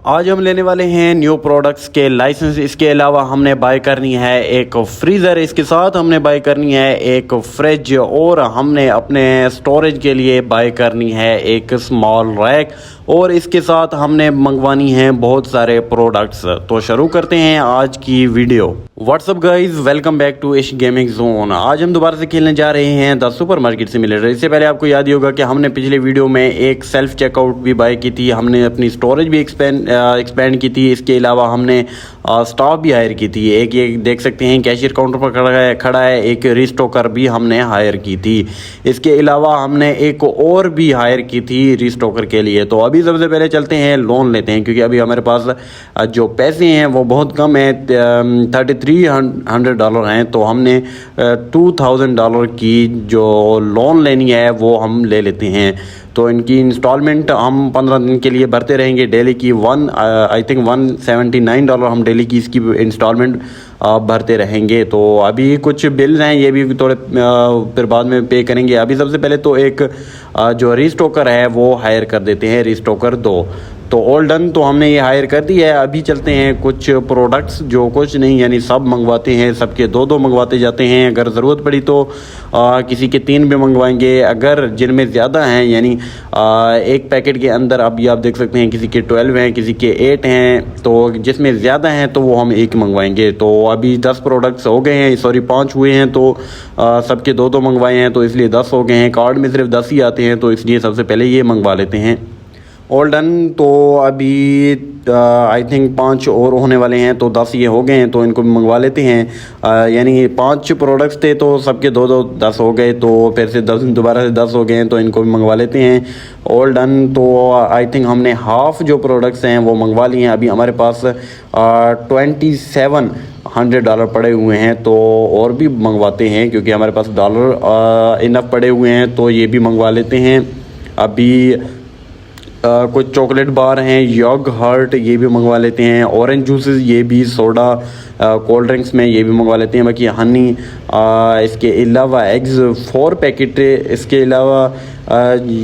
आज हम लेने वाले हैं न्यू प्रोडक्ट्स के लाइसेंस। इसके अलावा हमने बाय करनी है एक फ्रीज़र, इसके साथ हमने बाय करनी है एक फ्रिज और हमने अपने स्टोरेज के लिए बाय करनी है एक स्मॉल रैक और इसके साथ हमने मंगवानी है बहुत सारे प्रोडक्ट्स। तो शुरू करते हैं आज की video. What's up guys, welcome back to Ash gaming zone. आज हम दोबारा से खेलने जा रहे हैं द सुपर मार्केट सिम्युलेटर। इससे पहले आपको याद ही होगा कि हमने पिछले वीडियो में एक सेल्फ चेकआउट भी बाय की थी, हमने अपनी स्टोरेज भी एक्सपेंड की थी। इसके अलावा हमने स्टाफ भी हायर की थी। एक ये देख सकते हैं कैशियर काउंटर पर खड़ा है एक रिस्टॉकर भी हमने हायर की थी। इसके अलावा हमने एक और भी हायर की थी रिस्टॉकर के लिए। तो अभी सबसे पहले चलते हैं लोन लेते हैं, क्योंकि अभी हमारे पास जो पैसे हैं वो बहुत कम है, $3300 हैं। तो हमने $2000 की जो लोन लेनी है वो हम ले लेते हैं। तो इनकी इंस्टॉलमेंट हम 15 दिन के लिए भरते रहेंगे डेली की आई थिंक $179 हम डेली की इसकी इंस्टॉलमेंट भरते रहेंगे। तो अभी कुछ बिल्स हैं ये भी थोड़े फिर बाद में पे करेंगे। अभी सबसे पहले तो एक जो रिस्टॉकर है वो हायर कर देते हैं, रिस्टॉकर 2। तो ऑल डन, तो हमने ये हायर कर दी है। अभी चलते हैं कुछ प्रोडक्ट्स जो कुछ नहीं यानी सब मंगवाते हैं, सबके 2-2 मंगवाते जाते हैं। अगर ज़रूरत पड़ी तो किसी के 3 भी मंगवाएंगे। अगर जिनमें ज़्यादा हैं यानी एक पैकेट के अंदर अभी आप देख सकते हैं किसी के 12 हैं, किसी के 8 हैं, तो जिसमें ज़्यादा हैं तो वो हम एक मंगवाएंगे। तो अभी 10 प्रोडक्ट्स हो गए हैं, सॉरी 5 हुए हैं, तो सबके 2-2 मंगवाए हैं तो इसलिए 10 हो गए हैं। कार्ड में सिर्फ 10 ही आते हैं तो इसलिए सबसे पहले ये मंगवा लेते हैं। ऑल डन, तो अभी आई थिंक 5 और होने वाले हैं, तो 10 ये हो गए हैं तो इनको भी मंगवा लेते हैं। यानी 5 प्रोडक्ट्स थे तो सबके 2-2 10 हो गए, तो फिर से 10 दोबारा से 10 हो गए हैं तो इनको भी मंगवा लेते हैं। ऑल डन, तो आई थिंक हमने हाफ़ जो प्रोडक्ट्स हैं वो मंगवा लिए हैं। अभी हमारे पास $2700 पड़े हुए हैं, तो और भी मंगवाते हैं क्योंकि हमारे पास डॉलर इनफ पड़े हुए हैं, तो ये भी मंगवा लेते हैं। अभी कुछ चॉकलेट बार हैं, यॉग हर्ट ये भी मंगवा लेते हैं। ऑरेंज जूसेस ये भी, सोडा कोल्ड ड्रिंक्स में ये भी मंगवा लेते हैं। बाकी हनी, इसके अलावा एग्स 4 पैकेट, इसके अलावा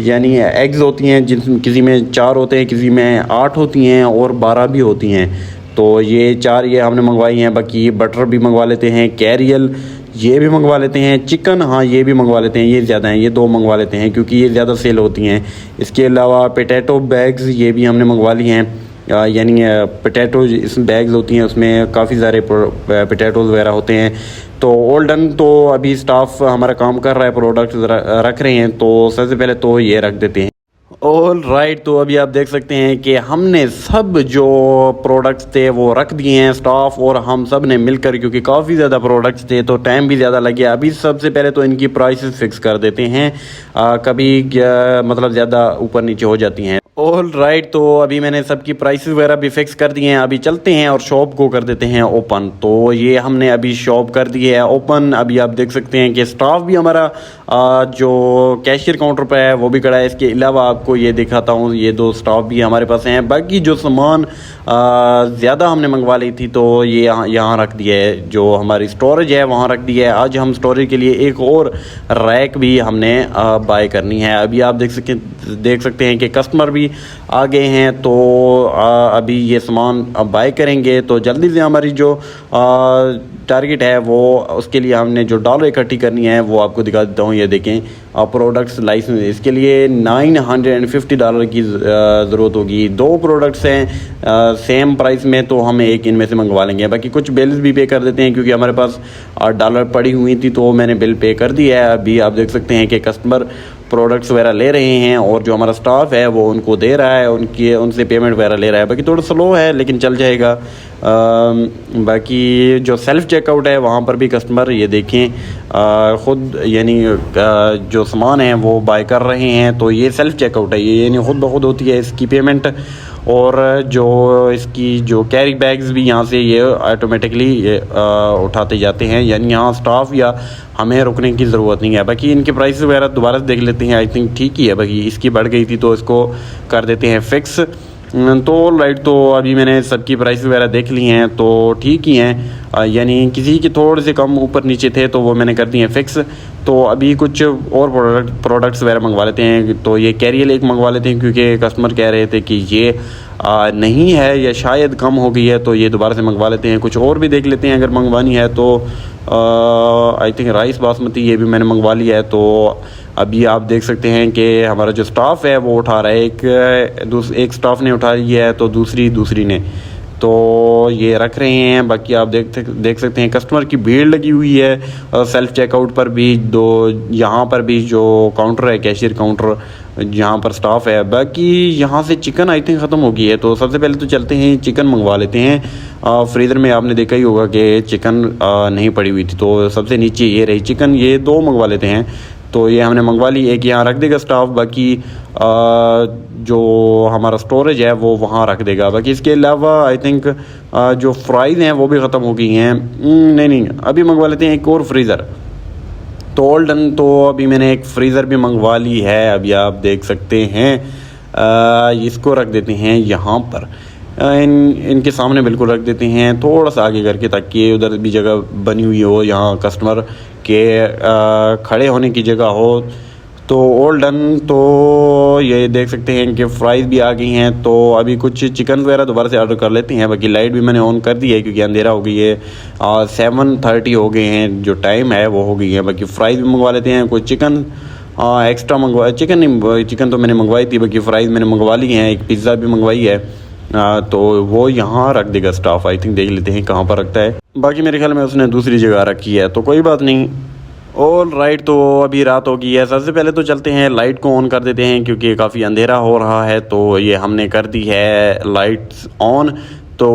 यानी एग्स होती हैं जिन किसी में 4 होते हैं, किसी में 8 होती हैं और 12 भी होती हैं। तो ये 4 ये हमने मंगवाई हैं। बाकी बटर भी मंगवा लेते हैं, कैरियल ये भी मंगवा लेते हैं, चिकन हाँ ये भी मंगवा लेते हैं, ये ज़्यादा हैं, ये 2 मंगवा लेते हैं क्योंकि ये ज़्यादा सेल होती हैं। इसके अलावा पोटैटो बैग्स ये भी हमने मंगवा लिए हैं, यानी पोटैटो इस बैग्स होती हैं उसमें काफ़ी सारे पोटैटोज़ वगैरह होते हैं। तो ऑल डन, तो अभी स्टाफ हमारा काम कर रहा है, प्रोडक्ट रख रहे हैं, तो सबसे पहले तो ये रख देते हैं। ऑल राइट, तो अभी आप देख सकते हैं कि हमने सब जो प्रोडक्ट्स थे वो रख दिए हैं स्टाफ और हम सब ने मिलकर, क्योंकि काफ़ी ज़्यादा प्रोडक्ट्स थे तो टाइम भी ज़्यादा लग गया। अभी सबसे पहले तो इनकी प्राइसेस फिक्स कर देते हैं, कभी मतलब ज़्यादा ऊपर नीचे हो जाती हैं। ऑल राइट, तो अभी मैंने सबकी प्राइसेस वगैरह भी फिक्स कर दिए हैं। अभी चलते हैं और शॉप को कर देते हैं ओपन। तो ये हमने अभी शॉप कर दी है ओपन। अभी आप देख सकते हैं कि स्टाफ भी हमारा जो कैशियर काउंटर पर है वो भी खड़ा है। इसके अलावा आपको ये दिखाता हूँ, ये 2 स्टाफ भी हमारे पास हैं। बाकी जो सामान ज़्यादा हमने मंगवा ली थी तो ये यहाँ रख दिया है, जो हमारी स्टोरेज है वहाँ रख दिया है। आज हम स्टोरेज के लिए एक और रैक भी हमने बाय करनी है। अभी आप देख सकते हैं कि कस्टमर भी आ गए हैं, तो अभी ये सामान बाय करेंगे। तो जल्दी से हमारी जो टारगेट है वो उसके लिए हमने जो डॉलर इकट्ठी करनी है वो आपको दिखा देता हूँ। ये देखें प्रोडक्ट्स लाइसेंस, इसके लिए $950 की ज़रूरत होगी। 2 प्रोडक्ट्स हैं सेम प्राइस में, तो हम एक इनमें से मंगवा लेंगे। बाकी कुछ बिल्स भी पे कर देते हैं क्योंकि हमारे पास डॉलर पड़ी हुई थी तो मैंने बिल पे कर दिया है। अभी आप देख सकते हैं कि कस्टमर प्रोडक्ट्स वगैरह ले रहे हैं और जो हमारा स्टाफ है वो उनको दे रहा है, उनसे पेमेंट वगैरह ले रहा है। बाकी थोड़ा स्लो है लेकिन चल जाएगा। बाकी जो सेल्फ़ चेकआउट है वहाँ पर भी कस्टमर ये देखें ख़ुद यानी जो सामान है वो बाय कर रहे हैं। तो ये सेल्फ़ चेकआउट है, ये यानी ख़ुद ब खुद होती है इसकी पेमेंट। और जो इसकी जो कैरी बैग्स भी यहाँ से ये ऑटोमेटिकली उठाते जाते हैं, यानी यहाँ स्टाफ या हमें रुकने की ज़रूरत नहीं है। बाकी इनके प्राइस वगैरह दोबारा से देख लेते हैं, आई थिंक ठीक ही है। बाकी इसकी बढ़ गई थी तो इसको कर देते हैं फिक्स। तो राइट, तो अभी मैंने सबकी प्राइस वगैरह देख ली हैं तो ठीक ही हैं, यानी किसी के थोड़े से कम ऊपर नीचे थे तो वो मैंने कर दिए हैं फिक्स। तो अभी कुछ और प्रोडक्ट्स वगैरह मंगवा लेते हैं। तो ये कैरियल एक मंगवा लेते हैं क्योंकि कस्टमर कह रहे थे कि ये नहीं है या शायद कम हो गई है, तो ये दोबारा से मंगवा लेते हैं। कुछ और भी देख लेते हैं अगर मंगवानी है तो। आई थिंक राइस बासमती ये भी मैंने मंगवा लिया है। तो अभी आप देख सकते हैं कि हमारा जो स्टाफ है वो उठा रहा है। एक स्टाफ ने उठा लिया है तो दूसरी ने तो ये रख रहे हैं। बाकी आप देख सकते हैं कस्टमर की भीड़ लगी हुई है। सेल्फ चेकआउट पर भी यहाँ पर भी जो काउंटर है, कैशियर काउंटर, यहाँ पर स्टाफ है। बाकी यहाँ से चिकन आई थिंक ख़त्म हो गई है, तो सबसे पहले तो चलते हैं चिकन मंगवा लेते हैं। फ्रीज़र में आपने देखा ही होगा कि चिकन नहीं पड़ी हुई थी, तो सबसे नीचे ये रही चिकन, ये 2 मंगवा लेते हैं। तो ये हमने मंगवा ली, एक यहाँ रख देगा स्टाफ, बाकी जो हमारा स्टोरेज है वो वहाँ रख देगा। बाकी इसके अलावा आई थिंक जो फ्राइज़ हैं वो भी ख़त्म हो गई हैं। नहीं, अभी मंगवा लेते हैं एक और फ्रीज़र। तो ऑल डन। तो अभी मैंने एक फ्रीज़र भी मंगवा ली है, अभी आप देख सकते हैं। इसको रख देते हैं यहाँ पर, इनके सामने बिल्कुल रख देते हैं, थोड़ा सा आगे करके, ताकि उधर भी जगह बनी हुई हो, यहाँ कस्टमर के खड़े होने की जगह हो। तो ऑल डन। तो ये देख सकते हैं कि फ्राइज़ भी आ गई हैं। तो अभी कुछ चिकन वगैरह दोबारा से ऑर्डर कर लेते हैं। बाकी लाइट भी मैंने ऑन कर दी है क्योंकि अंधेरा हो गई है, 7:30 हो गए हैं, जो टाइम है वो हो गई है। बाकी फ्राइज़ भी मंगवा लेते हैं। कुछ चिकन एक्स्ट्रा मंगवाया, चिकन तो मैंने मंगवाई थी, बाकी फ्राइज़ मैंने मंगवा ली हैं। एक पिज़्ज़ा भी मंगवाई है, तो वो यहाँ रख देगा स्टाफ। आई थिंक देख लेते हैं कहाँ पर रखता है। बाकी मेरे ख्याल में उसने दूसरी जगह रखी है, तो कोई बात नहीं। All right. तो अभी रात हो गई है। सबसे पहले तो चलते हैं लाइट को ऑन कर देते हैं क्योंकि काफ़ी अंधेरा हो रहा है। तो ये हमने कर दी है लाइट्स ऑन। तो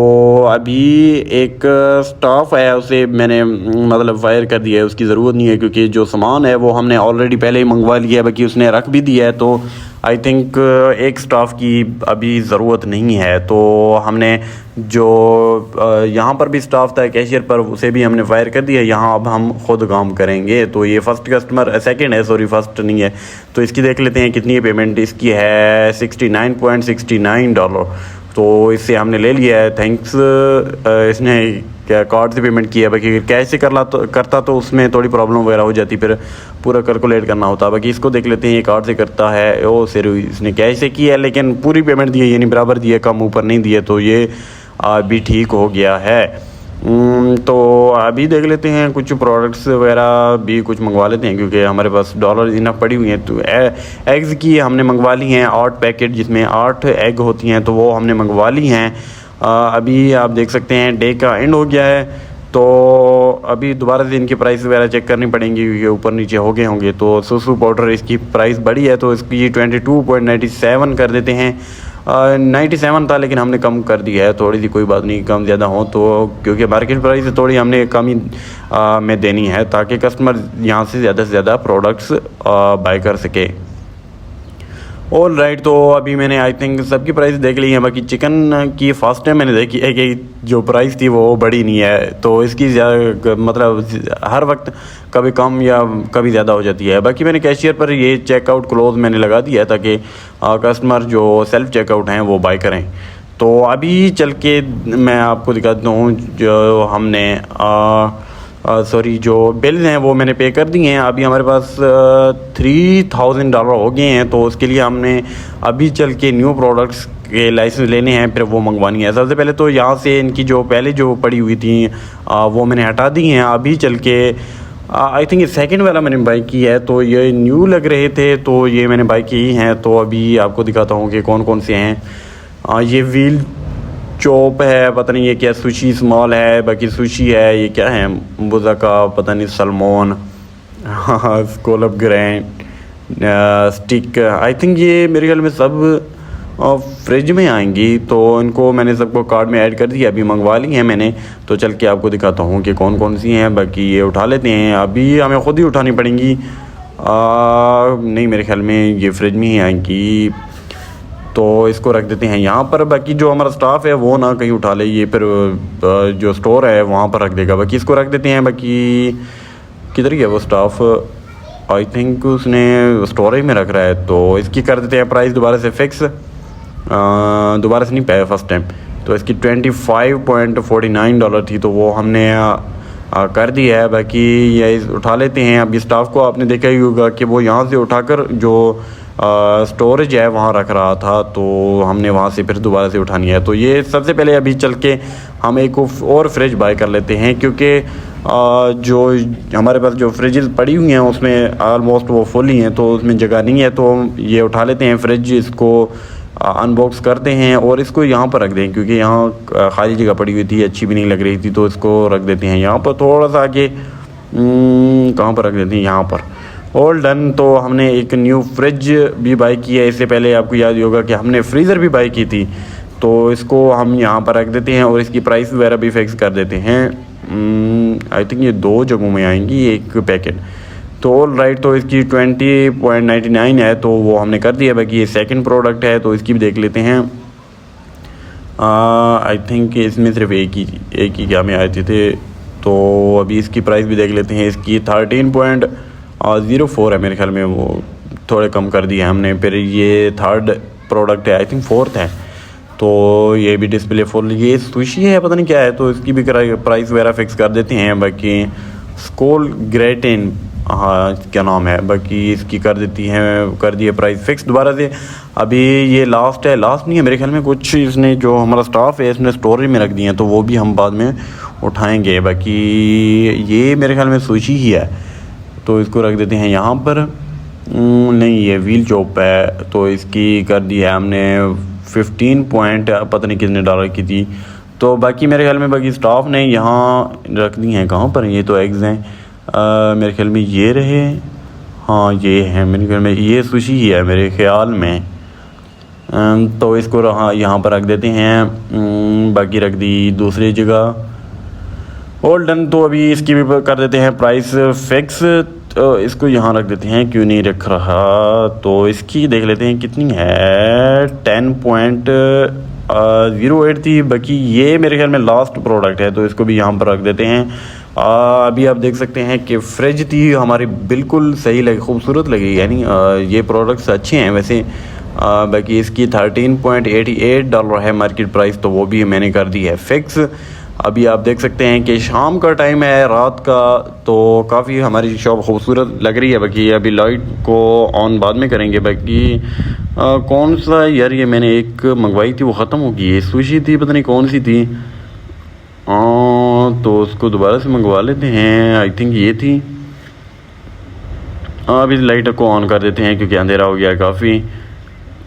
अभी एक स्टाफ है, उसे मैंने मतलब फायर कर दिया है, उसकी ज़रूरत नहीं है क्योंकि जो सामान है वो हमने ऑलरेडी पहले ही मंगवा लिया है, बाकी उसने रख भी दिया है। तो आई थिंक एक स्टाफ की अभी ज़रूरत नहीं है। तो हमने जो यहाँ पर भी स्टाफ था कैशियर पर, उसे भी हमने फायर कर दिया। यहाँ अब हम ख़ुद काम करेंगे। तो ये फर्स्ट कस्टमर, सेकंड है, सॉरी फर्स्ट नहीं है। तो इसकी देख लेते हैं कितनी है पेमेंट। इसकी है $69.69। तो इससे हमने ले लिया है, थैंक्स। इसने क्या कार्ड से पेमेंट किया है, बाकी कैश से करता तो उसमें थोड़ी प्रॉब्लम वगैरह हो जाती, फिर पूरा कैलकुलेट करना होता। बाकी इसको देख लेते हैं, ये कार्ड से करता है। ओ सिर, इसने कैश से किया है लेकिन पूरी पेमेंट दी है, यानी बराबर दी है, कम ऊपर नहीं दिए। तो ये अभी ठीक हो गया है। तो अभी देख लेते हैं कुछ प्रोडक्ट्स वगैरह भी कुछ मंगवा लेते हैं क्योंकि हमारे पास डॉलर इनफ पड़ी हुई हैं। तो एग्ज़ की हमने मंगवा ली हैं 8 पैकेट, जिसमें 8 एग होती हैं, तो वो हमने मंगवा ली हैं। अभी आप देख सकते हैं डे का एंड हो गया है। तो अभी दोबारा से इनकी प्राइस वगैरह चेक करनी पड़ेंगी क्योंकि ऊपर नीचे हो गए होंगे। तो सुसु पाउडर, इसकी प्राइस बढ़ी है तो इसकी 22.97 कर देते हैं। 97 था लेकिन हमने कम कर दिया है थोड़ी सी, कोई बात नहीं, कम ज़्यादा हो तो, क्योंकि मार्केट प्राइस से थोड़ी हमने कम ही में देनी है ताकि कस्टमर यहाँ से ज़्यादा प्रोडक्ट्स बाय कर सके। All right. तो अभी मैंने आई थिंक सबकी प्राइस देख ली है। बाकी चिकन की फर्स्ट टाइम मैंने देखी है कि जो प्राइस थी वो बढ़ी नहीं है, तो इसकी मतलब हर वक्त कभी कम या कभी ज़्यादा हो जाती है। बाकी मैंने कैशियर पर ये चेकआउट क्लोज मैंने लगा दिया है ताकि कस्टमर जो सेल्फ चेकआउट हैं वो बाय करें। तो अभी चल के मैं आपको दिखाता हूँ जो हमने जो बिल्स हैं वो मैंने पे कर दिए हैं। अभी हमारे पास $3000 हो गए हैं, तो उसके लिए हमने अभी चल के न्यू प्रोडक्ट्स के लाइसेंस लेने हैं, फिर वो मंगवानी है। सबसे पहले तो यहाँ से इनकी जो पहले जो पड़ी हुई थी वो मैंने हटा दी हैं। अभी चल के आई थिंक सेकंड वाला मैंने बाई की है, तो ये न्यू लग रहे थे तो ये मैंने बाई की हैं। तो अभी आपको दिखाता हूँ कि कौन कौन से हैं। ये व्हील चॉप है, पता नहीं ये क्या, सुशी स्मॉल है, बाकी सुशी है, ये क्या है, बुज़ा का पता नहीं, salmon, scallop grand, stick. I think ये मेरे ख्याल में सब फ्रिज में आएंगी, तो इनको मैंने सबको कार्ड में ऐड कर दिया, अभी मंगवा ली हैं मैंने। तो चल के आपको दिखाता हूँ कि कौन कौन सी हैं। बाकी ये उठा लेते हैं, अभी हमें ख़ुद ही उठानी पड़ेंगी। नहीं, मेरे ख्याल में ये फ्रिज में ही आएंगी, तो इसको रख देते हैं यहाँ पर। बाकी जो हमारा स्टाफ है वो ना कहीं उठा ले, ये फिर जो स्टोर है वहाँ पर रख देगा। बाकी इसको रख देते हैं। बाकी किधर गया वो स्टाफ, आई थिंक उसने स्टोरेज में रख रहा है, तो इसकी कर देते हैं प्राइस दोबारा से फिक्स। दोबारा से नहीं पाया फर्स्ट टाइम, तो इसकी $25.49 थी, तो वो हमने कर दिया है। बाकी ये उठा लेते हैं। अभी स्टाफ को आपने देखा ही होगा कि वो यहाँ से उठाकर जो स्टोरेज है वहाँ रख रहा था, तो हमने वहाँ से फिर दोबारा से उठानी है। तो ये सबसे पहले अभी चल के हम एक और फ्रिज बाय कर लेते हैं, क्योंकि जो हमारे पास जो फ्रिजेस पड़ी हुई हैं उसमें आलमोस्ट वो फुल ही हैं, तो उसमें जगह नहीं है। तो ये उठा लेते हैं फ्रिज, इसको अनबॉक्स करते हैं और इसको यहाँ पर रख दें, क्योंकि यहाँ खाली जगह पड़ी हुई थी, अच्छी भी नहीं लग रही थी, तो इसको रख देते हैं यहाँ पर। थोड़ा सा आगे कहाँ पर रख देते हैं, यहाँ पर। All done. तो हमने एक न्यू फ्रिज भी बाई की है। इससे पहले आपको याद ही होगा कि हमने फ्रीज़र भी बाई की थी, तो इसको हम यहाँ पर रख देते हैं और इसकी प्राइस वगैरह भी फिक्स कर देते हैं। आई थिंक ये 2 जगहों में आएंगी एक पैकेट। तो ऑल राइट, तो इसकी 20.99 है, तो वो हमने कर दिया। बाकी ये सेकंड प्रोडक्ट है, तो इसकी भी देख लेते हैं। आई थिंक इसमें सिर्फ एक ही क्या में आए थे, तो अभी इसकी प्राइस भी देख लेते हैं। इसकी 13.04 है मेरे ख्याल में, वो थोड़े कम कर दिया हमने। फिर ये थर्ड प्रोडक्ट है, आई थिंक फोर्थ है, तो ये भी डिस्प्ले फुल, ये सुशी है पता नहीं क्या है, तो इसकी भी प्राइस वगैरह फिक्स कर देते हैं। बाकी स्कोल ग्रेटेन, हाँ क्या नाम है, बाकी इसकी कर दिए प्राइस फिक्स दोबारा से। अभी ये लास्ट है, लास्ट नहीं है मेरे ख्याल में, कुछ इसने जो हमारा स्टाफ है इसने स्टोरेज में रख दिए हैं, तो वो भी हम बाद में उठाएंगे। बाकी ये मेरे ख्याल में सुशी ही है, तो इसको रख देते हैं यहाँ पर। नहीं, ये व्हील चॉप है, तो इसकी कर दी है हमने 15 पॉइंट पता नहीं कितने डॉलर की थी। तो बाकी मेरे ख्याल में बाकी स्टाफ ने यहाँ रख दी हैं। कहाँ पर ये तो एग्स हैं मेरे ख्याल में, ये रहे, हाँ ये है मेरे ख्याल में, ये सुशी ही है मेरे ख्याल में। तो इसको यहाँ पर रख देते हैं। बाकी रख दी दूसरी जगह। All done. तो अभी इसकी भी कर देते हैं प्राइस फिक्स, तो इसको यहाँ रख देते हैं, क्यों नहीं रख रहा। तो इसकी देख लेते हैं कितनी है, 10.08 थी। बाकी ये मेरे ख्याल में लास्ट प्रोडक्ट है, तो इसको भी यहाँ पर रख देते हैं। अभी आप देख सकते हैं कि फ्रिज थी हमारी, बिल्कुल सही लगी, खूबसूरत लगी, यानी ये प्रोडक्ट्स अच्छे हैं वैसे। बाकी इसकी 13.88 डॉलर है मार्केट प्राइस, तो वो भी मैंने कर दी है फिक्स। अभी आप देख सकते हैं कि शाम का टाइम है, रात का, तो काफ़ी हमारी शॉप खूबसूरत लग रही है। बाकी अभी लाइट को ऑन बाद में करेंगे। बाकी कौन सा यार, ये मैंने एक मंगवाई थी वो ख़त्म हो गई है, सुशी थी पता नहीं कौन सी थी, तो उसको दोबारा से मंगवा लेते हैं। आई थिंक ये थी। अभी लाइट को ऑन कर देते हैं क्योंकि अंधेरा हो गया काफ़ी।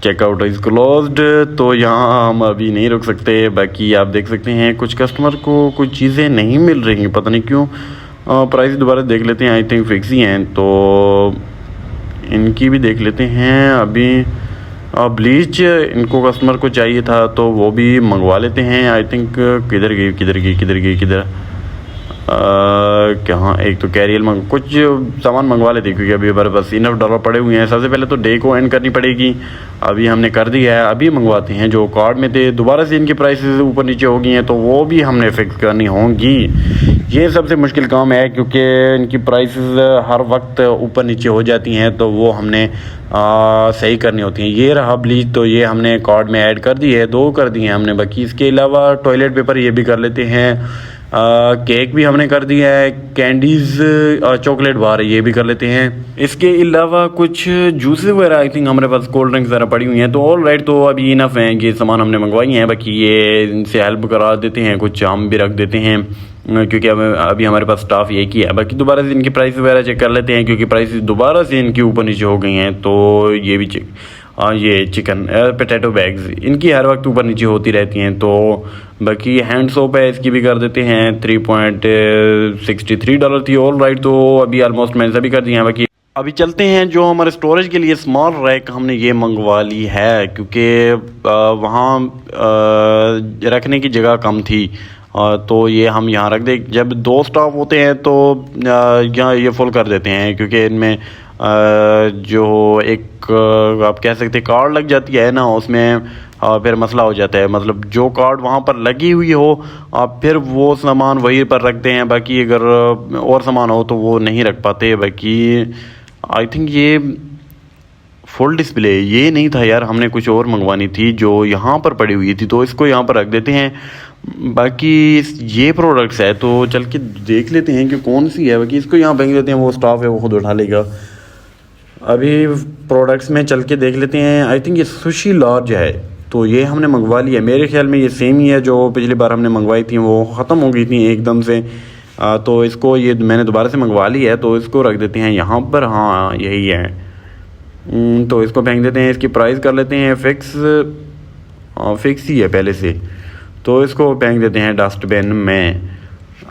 चेकआउट इज़ क्लोज्ड, तो यहाँ हम अभी नहीं रुक सकते। बाकी आप देख सकते हैं कुछ कस्टमर को कुछ चीज़ें नहीं मिल रही, पता नहीं क्यों। प्राइस दोबारा देख लेते हैं, आई थिंक फिक्स ही हैं, तो इनकी भी देख लेते हैं। अभी ब्लीच इनको कस्टमर को चाहिए था, तो वो भी मंगवा लेते हैं। आई थिंक किधर कहाँ, एक तो कैरियल कुछ सामान मंगवा लेते क्योंकि अभी हमारे पास इनफ डॉलर पड़े हुए हैं। सबसे पहले तो डे को एंड करनी पड़ेगी, अभी हमने कर दिया है। अभी मंगवाते हैं जो कार्ड में थे, दोबारा से इनकी प्राइसेस ऊपर नीचे हो गई हैं, तो वो भी हमने फिक्स करनी होंगी। ये सबसे मुश्किल काम है क्योंकि इनकी प्राइसेस हर वक्त ऊपर नीचे हो जाती हैं, तो वो हमने सही करनी होती हैं। ये रहा ब्लीच, तो ये हमने कार्ड में ऐड कर दी है, 2 कर दिए हैं हमने। बाकी इसके अलावा टॉयलेट पेपर ये भी कर लेते हैं। केक भी हमने कर दिया है, कैंडीज़ चॉकलेट बार ये भी कर लेते हैं। इसके अलावा कुछ जूसेस वगैरह, आई थिंक हमारे पास कोल्ड ड्रिंक्स वगैरह पड़ी हुई हैं। तो ऑल राइट, तो अभी इनफ हैं, ये सामान हमने मंगवाई हैं। बाकी ये इनसे हेल्प करा देते हैं, कुछ हम भी रख देते हैं क्योंकि अभी हमारे पास स्टाफ एक ही है। बाकी दोबारा से इनकी प्राइस वगैरह चेक कर लेते हैं क्योंकि प्राइस दोबारा से इनकी ऊपर नीचे हो गई हैं, तो ये भी चेक। ये चिकन पोटैटो बैग्स इनकी हर वक्त ऊपर नीचे होती रहती हैं। तो बाकी हैंड सोप है, इसकी भी कर देते हैं, 3.63 डॉलर थी। ऑल राइट, तो अभी ऑलमोस्ट मैंने सभी कर दिए हैं। बाकी अभी चलते हैं जो हमारे स्टोरेज के लिए स्मॉल रैक हमने ये मंगवा ली है क्योंकि वहाँ रखने की जगह कम थी, तो ये हम यहाँ रख दे। जब 2 स्टाफ होते हैं तो यहाँ ये फुल कर देते हैं क्योंकि इनमें जो एक आप कह सकते कार्ड लग जाती है ना, उसमें फिर मसला हो जाता है। मतलब जो कार्ड वहाँ पर लगी हुई हो आप फिर वो सामान वहीं पर रखते हैं, बाकी अगर और सामान हो तो वो नहीं रख पाते। बाकी आई थिंक ये फुल डिस्प्ले ये नहीं था यार, हमने कुछ और मंगवानी थी जो यहाँ पर पड़ी हुई थी, तो इसको यहाँ पर रख देते हैं। बाकी ये प्रोडक्ट्स है तो चल के देख लेते हैं कि कौन सी है। बाकी इसको यहाँ फेंक देते हैं, वो स्टाफ है वो खुद उठा लेगा। अभी प्रोडक्ट्स में चल के देख लेते हैं। आई थिंक ये सुशी लार्ज है, तो ये हमने मंगवा लिया। मेरे ख्याल में ये सेम ही है जो पिछली बार हमने मंगवाई थी, वो ख़त्म हो गई थी एकदम से। तो इसको ये मैंने दोबारा से मंगवा ली है, तो इसको रख देते हैं यहाँ पर। हाँ यही है। तो इसको फेंक देते हैं। इसकी प्राइस कर लेते हैं फिक्स, फिक्स ही है पहले से, तो इसको फेंक देते हैं डस्टबिन में।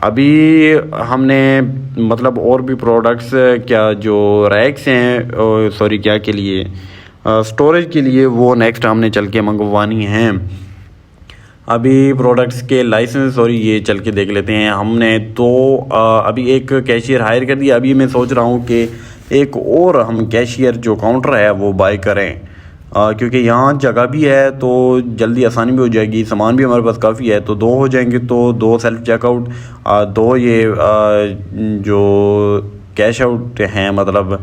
अभी हमने मतलब और भी प्रोडक्ट्स क्या जो रैक्स हैं, सॉरी क्या के लिए, स्टोरेज के लिए, वो नेक्स्ट हमने चल के मंगवानी हैं। अभी प्रोडक्ट्स के लाइसेंस और ये चल के देख लेते हैं हमने। तो अभी एक कैशियर हायर कर दिया। अभी मैं सोच रहा हूँ कि एक और हम कैशियर जो काउंटर है वो बाय करें, क्योंकि यहाँ जगह भी है तो जल्दी आसानी भी हो जाएगी, सामान भी हमारे पास काफ़ी है। तो 2 हो जाएंगे, तो 2 सेल्फ चेकआउट, 2 ये जो कैश आउट हैं, मतलब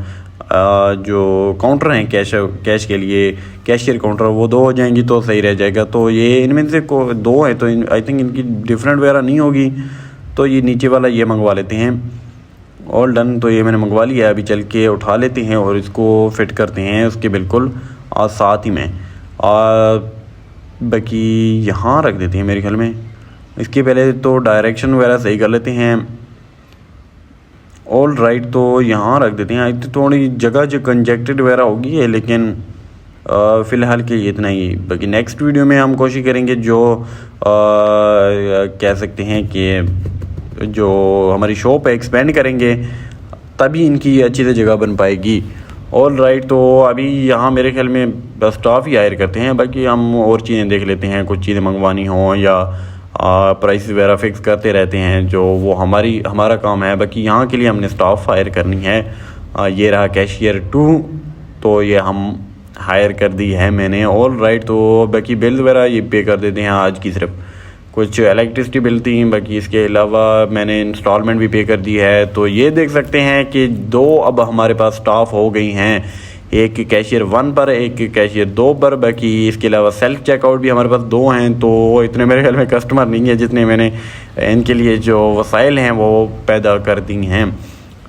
जो काउंटर हैं कैश के लिए, कैशियर काउंटर, वो 2 हो जाएंगी तो सही रह जाएगा। तो ये इनमें से 2 है, तो आई थिंक इनकी डिफरेंट वगैरह नहीं होगी, तो ये नीचे वाला ये मंगवा लेते हैं। ऑल डन, तो ये मैंने मंगवा लिया है। अभी चल के उठा लेते हैं और इसको फिट करते हैं उसके बिल्कुल और साथ ही में, और बाकी यहाँ रख देते हैं मेरे ख्याल में। इसके पहले तो डायरेक्शन वगैरह सही कर लेते हैं। ऑल राइट, तो यहाँ रख देते हैं। आई तो थोड़ी जगह जो कंजेक्टेड वगैरह होगी है, लेकिन फ़िलहाल के इतना ही। बाकी नेक्स्ट वीडियो में हम कोशिश करेंगे जो कह सकते हैं कि जो हमारी शॉप है एक्सपेंड करेंगे, तभी इनकी अच्छी से जगह बन पाएगी। ऑल राइट, तो अभी यहाँ मेरे ख्याल में बस स्टाफ ही हायर करते हैं। बाकी हम और चीज़ें देख लेते हैं, कुछ चीज़ें मंगवानी हों या प्राइस वगैरह फिक्स करते रहते हैं, जो वो हमारा काम है। बाकी यहाँ के लिए हमने स्टाफ हायर करनी है। ये रहा कैशियर 2, तो ये हम हायर कर दी है मैंने। ऑल राइट, तो बाकी बिल वगैरह ये पे कर देते हैं आज की। सिर्फ कुछ इलेक्ट्रिसिटी बिल थी, बाकी इसके अलावा मैंने इंस्टॉलमेंट भी पे कर दी है। तो ये देख सकते हैं कि 2 अब हमारे पास स्टाफ हो गई हैं, एक कैशियर 1 पर, एक कैशियर 2 पर। बाकी इसके अलावा सेल्फ चेकआउट भी हमारे पास 2 हैं। तो इतने मेरे ख्याल में कस्टमर नहीं है जितने मैंने इनके लिए जो वसाइल हैं वो पैदा कर दी हैं।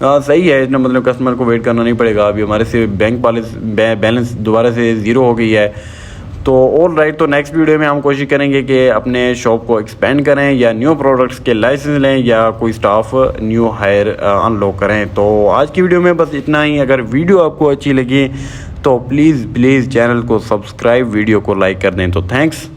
सही है, इतना मतलब कस्टमर को वेट करना नहीं पड़ेगा। अभी हमारे से बैंक बैलेंस दोबारा से 0 हो गई है। तो ऑल राइट, तो नेक्स्ट वीडियो में हम कोशिश करेंगे कि अपने शॉप को एक्सपेंड करें, या न्यू प्रोडक्ट्स के लाइसेंस लें, या कोई स्टाफ न्यू हायर अनलॉक करें। तो आज की वीडियो में बस इतना ही। अगर वीडियो आपको अच्छी लगी तो प्लीज़ चैनल को सब्सक्राइब, वीडियो को लाइक कर दें। तो थैंक्स।